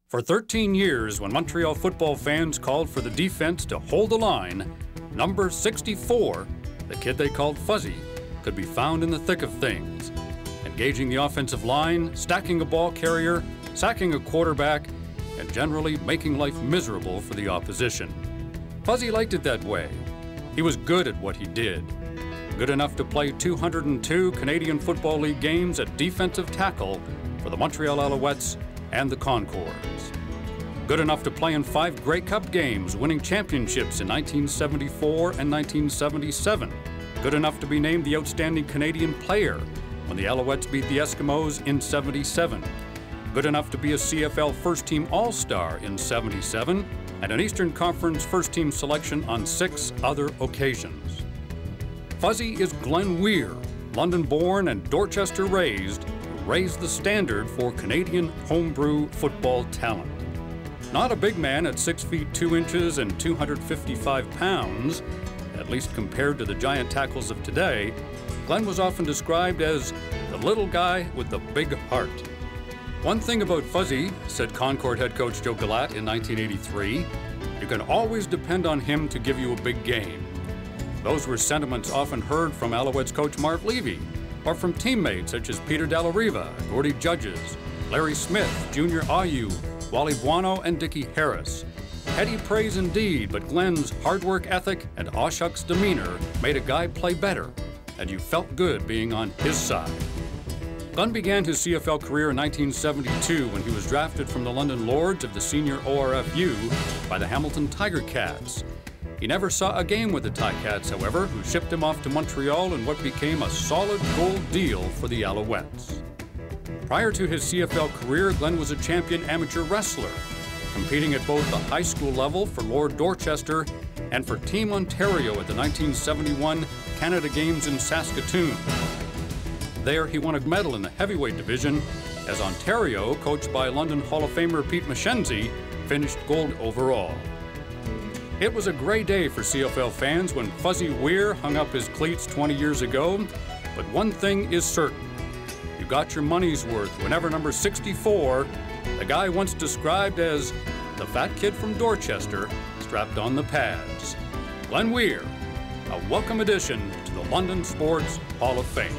For 13 years, when Montreal football fans called for the defense to hold the line, number 64, the kid they called Fuzzy, could be found in the thick of things, engaging the offensive line, stacking a ball carrier, sacking a quarterback, and generally making life miserable for the opposition. Fuzzy liked it that way. He was good at what he did. Good enough to play 202 Canadian Football League games at defensive tackle for the Montreal Alouettes and the Concordes. Good enough to play in 5 Grey Cup games, winning championships in 1974 and 1977. Good enough to be named the Outstanding Canadian Player when the Alouettes beat the Eskimos in '77. Good enough to be a CFL First-Team All-Star in '77 and an Eastern Conference First-Team selection on 6 other occasions. Fuzzy is Glen Weir, London-born and Dorchester-raised, who raised the standard for Canadian homebrew football talent. Not a big man at 6 feet 2 inches and 255 pounds, at least compared to the giant tackles of today, Glen was often described as the little guy with the big heart. One thing about Fuzzy, said Concorde head coach Joe Galat in 1983, you can always depend on him to give you a big game. Those were sentiments often heard from Alouettes coach Marv Levy, or from teammates such as Peter Dallariva, Gordy Judges, Larry Smith, Junior Ayu, Wally Buono, and Dickie Harris. Heady praise indeed, but Glen's hard work ethic and aw-shucks demeanor made a guy play better, and you felt good being on his side. Glen began his CFL career in 1972 when he was drafted from the London Lords of the senior ORFU by the Hamilton Tiger Cats. He never saw a game with the Ticats, however, who shipped him off to Montreal in what became a solid gold deal for the Alouettes. Prior to his CFL career, Glen was a champion amateur wrestler, competing at both the high school level for Lord Dorchester and for Team Ontario at the 1971 Canada Games in Saskatoon. There, he won a medal in the heavyweight division as Ontario, coached by London Hall of Famer Pete Mackenzie, finished gold overall. It was a gray day for CFL fans when Fuzzy Weir hung up his cleats 20 years ago, but one thing is certain. You got your money's worth whenever number 64, the guy once described as the fat kid from Dorchester, strapped on the pads. Glen Weir, a welcome addition to the London Sports Hall of Fame.